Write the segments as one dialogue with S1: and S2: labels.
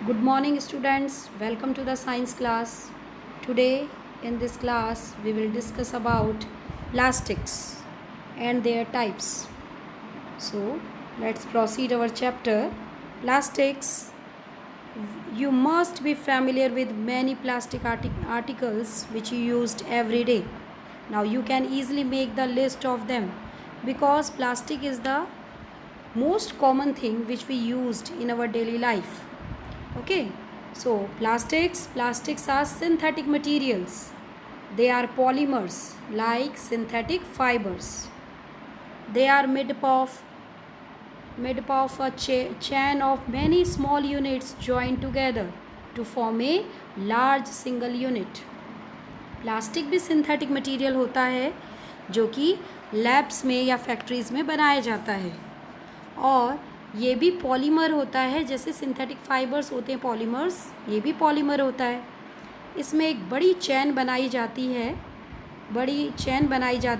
S1: Good morning, students. Welcome to the science class. Today, in this class, we will discuss about plastics and their types. So, let's proceed our chapter. Plastics. You must be familiar with many plastic articles which you used every day. Now, you can easily make the list of them because plastic is the most common thing which we used in our daily life. Okay, so plastics are synthetic materials. They are polymers like synthetic fibers. They are made up of a chain of many small units joined together to form a large single unit. Plastic भी synthetic material होता है जो कि labs में या factories में बनाया जाता है, और ये भी पॉलीमर होता है। जैसे सिंथेटिक फाइबर्स होते हैं पॉलीमर्स, ये भी पॉलीमर होता है। इसमें एक बड़ी चेन बनाई जाती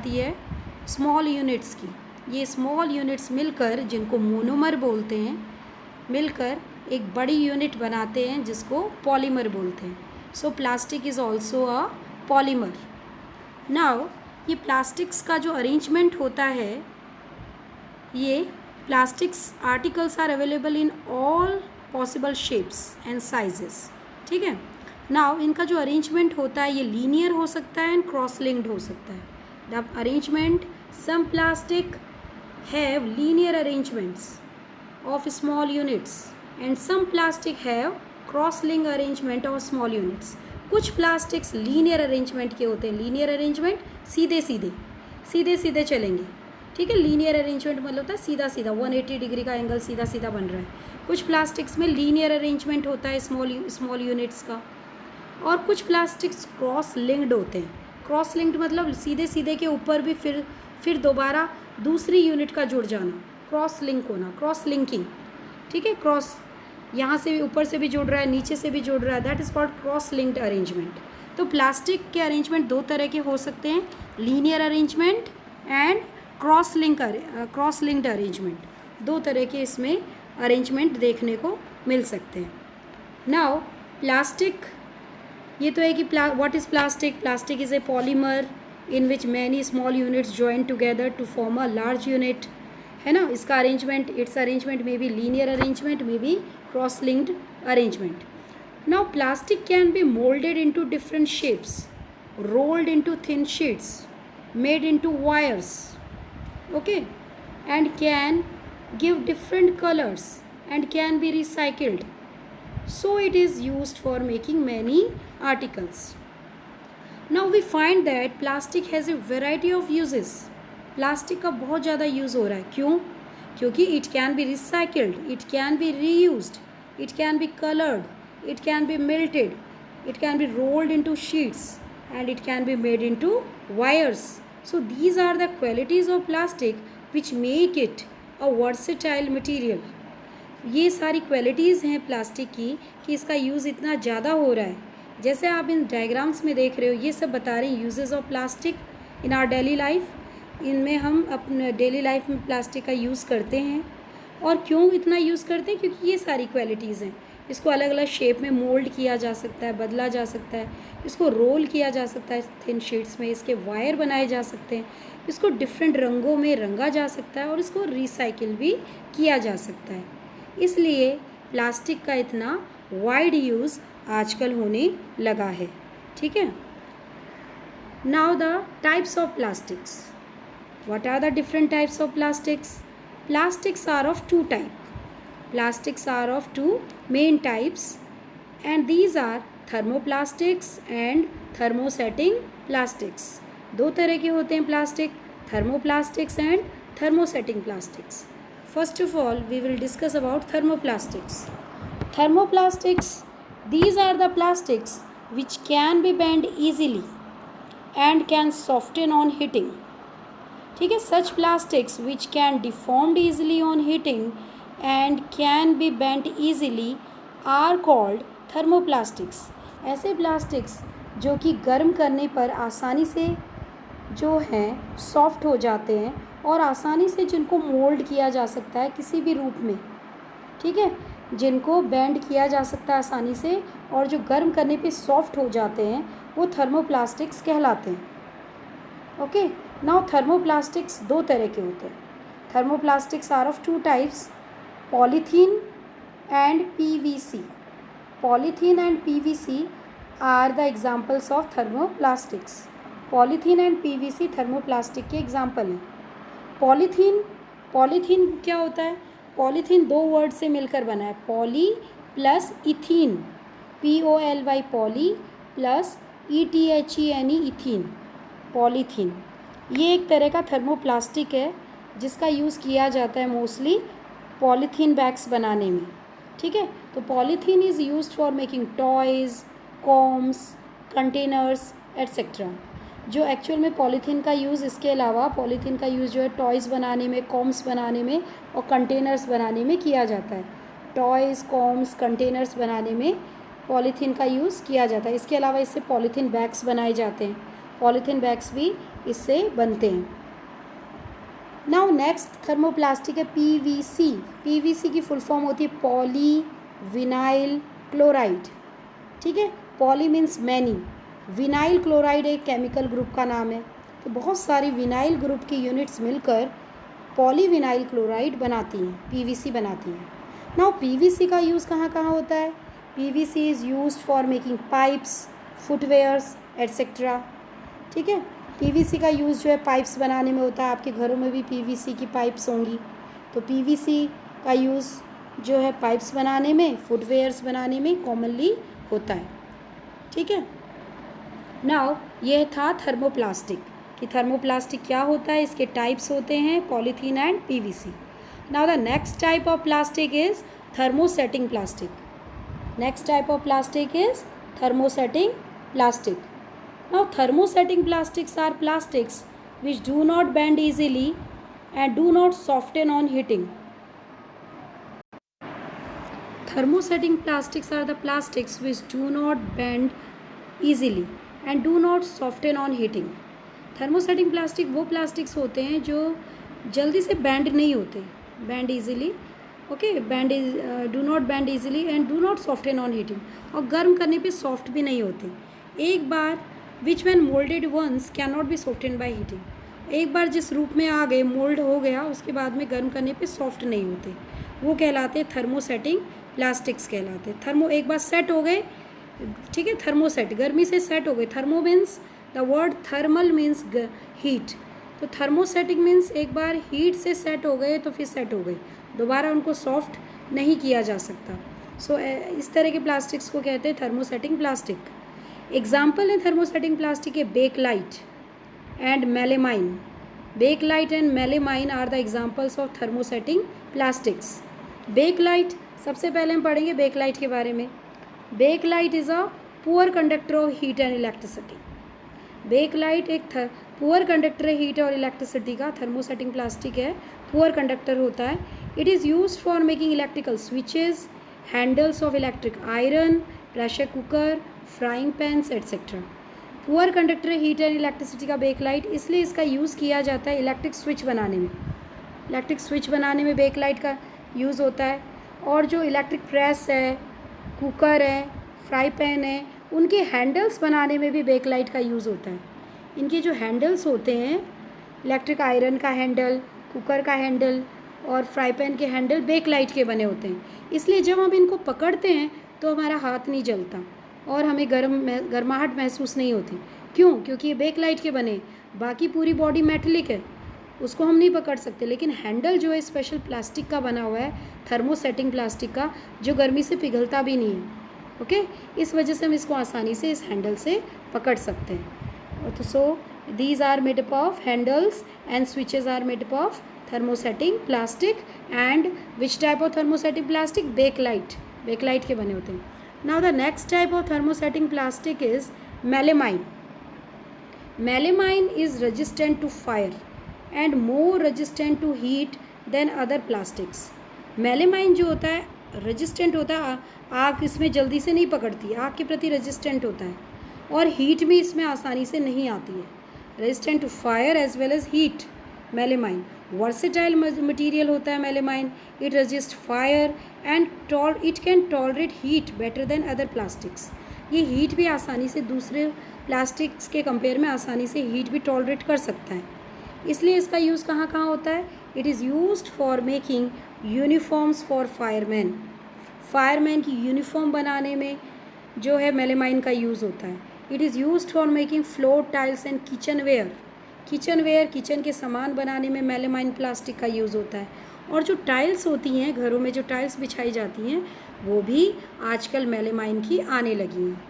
S1: है स्मॉल यूनिट्स की। ये स्मॉल यूनिट्स मिलकर, जिनको मोनोमर बोलते हैं, मिलकर एक बड़ी यूनिट बनाते हैं जिसको पॉलीमर बोलते हैं। So plastic is also a polymer. Now ये प्लास्टिक्स का जो अरेंजमेंट होता है, ये plastics articles are available in all possible shapes and sizes. ठीक है। नाउ इनका जो अरेंजमेंट होता है ये लीनियर हो सकता है एंड क्रॉस लिंक्ड हो सकता है। The arrangement, some plastic have linear arrangements of small units and some plastic have cross link arrangement of small units. कुछ प्लास्टिक्स लीनियर अरेंजमेंट के होते हैं। लीनियर अरेंजमेंट सीधे सीधे चलेंगे। ठीक है। लीनियर अरेंजमेंट मतलब होता है सीधा 180 डिग्री का एंगल सीधा बन रहा है। कुछ प्लास्टिक्स में लीनियर अरेंजमेंट होता है स्मॉल यूनिट्स का, और कुछ प्लास्टिक्स क्रॉस लिंक्ड होते हैं। क्रॉस लिंक्ड मतलब सीधे के ऊपर भी फिर दोबारा दूसरी यूनिट का जुड़ जाना, क्रॉस लिंक होना, क्रॉस लिंकिंग। ठीक है। क्रॉस यहाँ से भी, ऊपर से भी जुड़ रहा है, नीचे से भी जुड़ रहा है, that is called cross linked arrangement. तो प्लास्टिक के अरेंजमेंट दो तरह के हो सकते हैं, linear arrangement and cross linked arrangement. दो तरह के इसमें अरेंजमेंट देखने को मिल सकते हैं। नाउ प्लास्टिक, ये तो है कि what is plastic. Plastic is a polymer in which many small units join together to form a large unit, है ना। इसका arrangement, its arrangement may be linear arrangement, may be cross linked arrangement. Now plastic can be moulded into different shapes, rolled into thin sheets, made into wires, okay, and can give different colors and can be recycled. So it is used for making many articles. Now we find that plastic has a variety of uses. Plastic का बहुत ज़्यादा use हो रहा है। क्यों? क्योंकि it can be recycled, it can be reused, it can be coloured, it can be melted, it can be rolled into sheets, and it can be made into wires. So these are the qualities of plastic which make it a versatile material. ये सारी qualities हैं plastic की कि इसका use इतना ज़्यादा हो रहा है। जैसे आप इन डायग्राम्स में देख रहे हो, ये सब बता रहे हैं uses of plastic in our daily life. इनमें हम अपने डेली लाइफ में प्लास्टिक का यूज़ करते हैं। और क्यों इतना यूज़ करते हैं? क्योंकि ये सारी क्वालिटीज़ हैं। इसको अलग अलग शेप में मोल्ड किया जा सकता है, बदला जा सकता है, इसको रोल किया जा सकता है थिन शीट्स में, इसके वायर बनाए जा सकते हैं, इसको डिफरेंट रंगों में रंगा जा सकता है, और इसको रिसाइकिल भी किया जा सकता है। इसलिए प्लास्टिक का इतना वाइड यूज़ आजकल होने लगा है। ठीक है। Now the types of plastics. What are the different types of plastics? Plastics are of two types. Plastics are of two main types, and these are thermoplastics and thermosetting plastics. दो तरह के होते हैं plastic, thermoplastics and thermosetting plastics. First of all, we will discuss about thermoplastics. Thermoplastics, these are the plastics which can be bent easily and can soften on heating. ठीक है। Such plastics which can deformed easily on heating and can be bent easily are called thermoplastics. ऐसे plastics जो कि गर्म करने पर आसानी से जो हैं सॉफ्ट हो जाते हैं और आसानी से जिनको मोल्ड किया जा सकता है किसी भी रूप में। ठीक है। जिनको बेंड किया जा सकता है आसानी से और जो गर्म करने पे सॉफ्ट हो जाते हैं, वो थर्मोप्लास्टिक्स कहलाते हैं। ओके, नाउ थर्मोप्लास्टिक्स दो तरह के होते हैं। Thermoplastics are of two types, polythene and PVC. Polythene and PVC are the examples of thermoplastics. Polythene and PVC thermoplastic के एग्जाम्पल हैं। पॉलीथीन क्या होता है? पॉलीथीन दो वर्ड से मिलकर बना है, poly plus ethene, POLY poly plus ETHENE ethene, polythene. ये एक तरह का थर्मोप्लास्टिक है जिसका यूज़ किया जाता है मोस्टली पॉलीथीन बैग्स बनाने में। ठीक है, तो polythene is used for making toys, combs, containers etcetera. जो एक्चुअल में पॉलीथीन का यूज़, इसके अलावा पॉलीथीन का यूज़ जो है टॉयज़ बनाने में, कॉम्स बनाने में और कंटेनर्स बनाने में किया जाता है। टॉयज़, कॉम्स, कंटेनर्स बनाने में पॉलीथीन का यूज़ किया जाता है। इसके अलावा इससे पॉलीथीन बैग्स बनाए जाते हैं, पॉलीथीन बैग्स भी इससे बनते हैं। नाउ नेक्स्ट थर्मोप्लास्टिक है PVC। PVC की फुल फॉर्म होती है पॉली विनाइल क्लोराइड। ठीक है, poly means many, vinyl chloride एक केमिकल ग्रुप का नाम है। तो बहुत सारी विनाइल ग्रुप की यूनिट्स मिलकर पॉली विनाइल क्लोराइड बनाती हैं, PVC बनाती हैं। नाउ PVC का यूज़ कहाँ कहाँ होता है? PVC is used for making pipes, footwears etcetera. ठीक है, PVC का यूज़ जो है पाइप्स बनाने में होता है। आपके घरों में भी PVC की पाइप्स होंगी, तो PVC का यूज़ जो है पाइप्स बनाने में, फुटवेयर्स बनाने में कॉमनली होता है। ठीक है, नाउ ये था थर्मोप्लास्टिक कि थर्मोप्लास्टिक क्या होता है, इसके टाइप्स होते हैं polythene and PVC। Now the next type of plastic is thermosetting plastic. Next type of plastic is thermosetting plastic. Now thermosetting plastics are plastics which do not bend easily and do not soften on heating. Thermosetting plastics are the plastics which do not bend easily and do not soften on heating. Thermosetting plastic वो plastics होते हैं जो जल्दी से bend नहीं होते, bend easily, okay, do not bend easily and do not soften on heating, और गर्म करने पे soft भी नहीं होते। एक बार which when moulded once can not be softened by heating. एक बार जिस रूप में आ गए, मोल्ड हो गया, उसके बाद में गर्म करने पे सॉफ्ट नहीं होते, वो कहलाते थर्मोसेटिंग प्लास्टिक्स कहलाते। थर्मो एक बार सेट हो गए, ठीक है, थर्मोसेट गर्मी से सेट हो गए। Thermo means the word thermal means heat, तो थर्मोसेटिंग मीन्स एक बार हीट से सेट हो गए तो फिर सेट हो गए, दोबारा उनको सॉफ्ट नहीं किया जा सकता। सो इस तरह के प्लास्टिक्स को कहते हैं थर्मोसेटिंग प्लास्टिक। एग्जाम्पल है थर्मोसेटिंग प्लास्टिक के Bakelite and melamine. Bakelite and melamine are the examples of thermosetting plastics. Bakelite, सबसे पहले हम पढ़ेंगे बेकलाइट के बारे में। Bakelite is a poor conductor of heat and electricity. Bakelite एक पुअर कंडक्टर है हीट और इलेक्ट्रिसिटी का, थर्मोसेटिंग प्लास्टिक है, पुअर कंडक्टर होता है। It is used for making electrical switches, handles of electric iron, pressure cooker, frying pans etcetera. Poor conductor heat and electricity का Bakelite, इसलिए इसका यूज़ किया जाता है इलेक्ट्रिक स्विच बनाने में। इलेक्ट्रिक स्विच बनाने में बेकलाइट का यूज़ होता है। और जो इलेक्ट्रिक प्रेस है, कुकर है, फ्राई पैन है, उनके हैंडल्स बनाने में भी बेकलाइट का यूज़ होता है। इनके जो हैंडल्स होते हैं, इलेक्ट्रिक आयरन का हैंडल, कुकर का हैंडल और फ्राई पैन के हैंडल बेकलाइट के बने होते हैं। इसलिए जब हम इनको पकड़ते हैं तो हमारा हाथ नहीं जलता और हमें गर्माहट महसूस नहीं होती। क्यों? क्योंकि ये बेकलाइट के बने। बाकी पूरी बॉडी मेटलिक है, उसको हम नहीं पकड़ सकते, लेकिन हैंडल जो है स्पेशल प्लास्टिक का बना हुआ है, थर्मोसेटिंग प्लास्टिक का, जो गर्मी से पिघलता भी नहीं है। ओके, इस वजह से हम इसको आसानी से इस हैंडल से पकड़ सकते हैं। तो so these are made up of handles and switches are made up of thermosetting plastic. And which type of thermosetting plastic? Bakelite, Bakelite के बने होते हैं। Now the next type of thermosetting plastic is melamine. Melamine is resistant to fire and more resistant to heat than other plastics. Melamine जो होता है resistant होता है, आग इसमें जल्दी से नहीं पकड़ती, आग के प्रति resistant होता है और हीट भी इसमें आसानी से नहीं आती है। Resistant to fire as well as heat, melamine versatile material होता है melamine. It resist fire and it can tolerate heat better than other plastics. ये हीट भी आसानी से दूसरे प्लास्टिक्स के कंपेयर में आसानी से हीट भी टॉलरेट कर सकता है. इसलिए इसका यूज़ कहाँ कहाँ होता है. It is used for making uniforms for fireman. Fireman की यूनिफॉर्म बनाने में जो है मेलेमाइन का यूज़ होता है. It is used for making floor tiles and kitchenware. Kitchen के सामान बनाने में मेलेमाइन प्लास्टिक का यूज़ होता है. और जो टाइल्स होती हैं घरों में, जो टाइल्स बिछाई जाती हैं, वो भी आजकल मेलेमाइन की आने लगी हैं.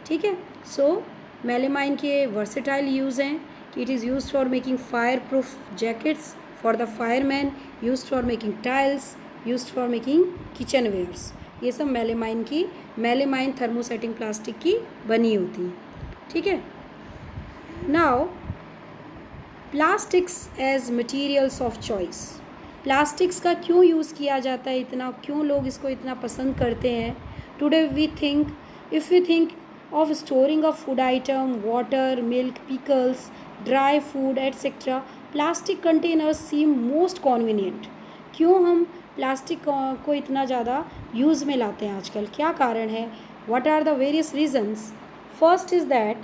S1: ठीक है. सो मेलेमाइन के वर्सेटाइल यूज़ हैं कि it is used for making fire proof jackets for the fireman, used for making tiles, used for making kitchenwares. ये सब मेलेमाइन थर्मोसेटिंग प्लास्टिक की बनी होती है. ठीक है. Now plastics as materials of choice. Plastics का क्यों यूज़ किया जाता है इतना, क्यों लोग इसको इतना पसंद करते हैं. Today we think, if you think of storing a food item, water, milk, pickles, dry food etcetera, plastic containers seem most convenient. क्यों हम प्लास्टिक को इतना ज़्यादा यूज़ में लाते हैं आजकल, क्या कारण है. What are the various reasons. First is that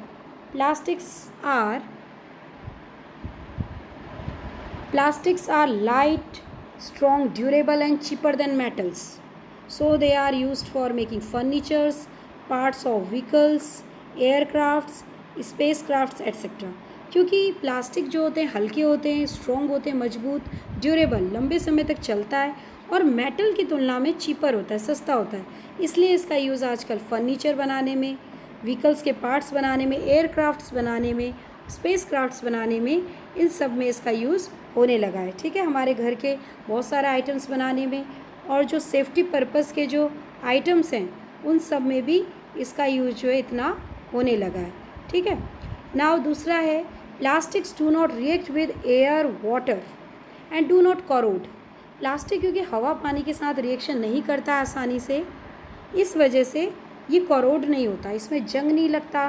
S1: plastics are light, strong, durable and cheaper than metals. So they are used for making furnitures, parts of vehicles, aircrafts, spacecrafts etc. क्योंकि plastic जो होते हैं हल्के होते हैं, strong होते हैं, मजबूत, ड्यूरेबल, लंबे समय तक चलता है और मेटल की तुलना में चीपर होता है, सस्ता होता है. इसलिए इसका यूज़ आजकल फर्नीचर बनाने में, व्हीकल्स के पार्ट्स बनाने में, एयरक्राफ्ट्स बनाने में, स्पेस क्राफ्ट्स बनाने में, इन सब में इसका यूज़ होने लगा है. ठीक है. हमारे घर के बहुत सारे आइटम्स बनाने में और जो सेफ्टी पर्पस के जो आइटम्स हैं उन सब में भी इसका यूज़ जो है इतना होने लगा है. ठीक है. नाउ दूसरा है plastics do not react with air, water and do not crore. Plastic क्योंकि हवा पानी के साथ रिएक्शन नहीं करता है आसानी से, इस वजह से ये करोड नहीं होता, इसमें जंग नहीं लगता.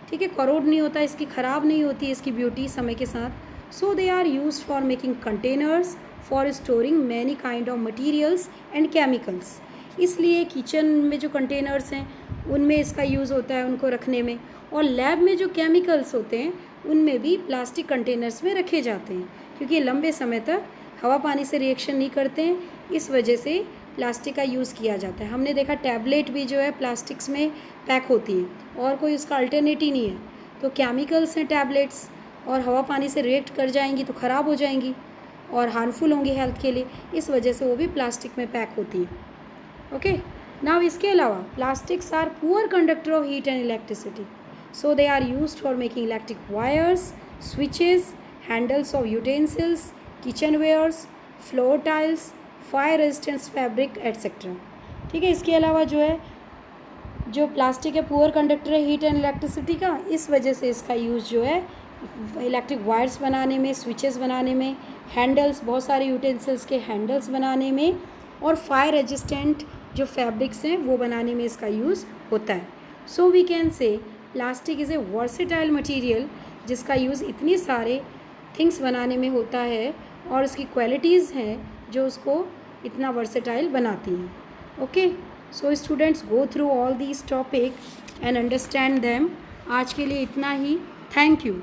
S1: ठीक है. करोड नहीं होता, इसकी ख़राब नहीं होती इसकी ब्यूटी समय के साथ. So they are use for making containers for storing many kind of materials and chemicals. इसलिए किचन में जो कंटेनर्स हैं उनमें इसका यूज़ होता है उनको रखने में, और लैब में जो केमिकल्स होते हैं उनमें भी प्लास्टिक कंटेनर्स में रखे जाते हैं क्योंकि लंबे समय तक हवा पानी से रिएक्शन नहीं करते हैं. इस वजह से प्लास्टिक का यूज़ किया जाता है. हमने देखा टैबलेट भी जो है प्लास्टिक्स में पैक होती है और कोई उसका अल्टरनेट ही नहीं है. तो केमिकल्स हैं टैबलेट्स और हवा पानी से रिएक्ट कर जाएंगी तो ख़राब हो जाएंगी और हार्मफुल होंगी हेल्थ के लिए. इस वजह से वो भी प्लास्टिक में पैक होती है. ओके. नाउ इसके अलावा plastics are poor conductor of heat and electricity. So they are used for making electric wires, switches, handles of utensils, kitchenwares, floor tiles, fire resistance fabric etcetera. ठीक है. इसके अलावा जो प्लास्टिक है पुअर कंडक्टर है heat and electricity का, इस वजह से इसका यूज़ जो है इलेक्ट्रिक वायर्स बनाने में, स्विचेस बनाने में, हैंडल्स, बहुत सारे यूटेंसिल्स के हैंडल्स बनाने में, और फायर रेजिस्टेंट जो फैब्रिक्स हैं वो बनाने में इसका यूज़ होता है. So we can say plastic is a versatile material जिसका यूज़ इतनी सारे थिंग्स बनाने में होता है और इसकी क्वालिटीज़ हैं जो उसको इतना वर्सेटाइल बनाती हैं. Okay. So students go through all these topic and understand them. आज के लिए इतना ही. Thank you.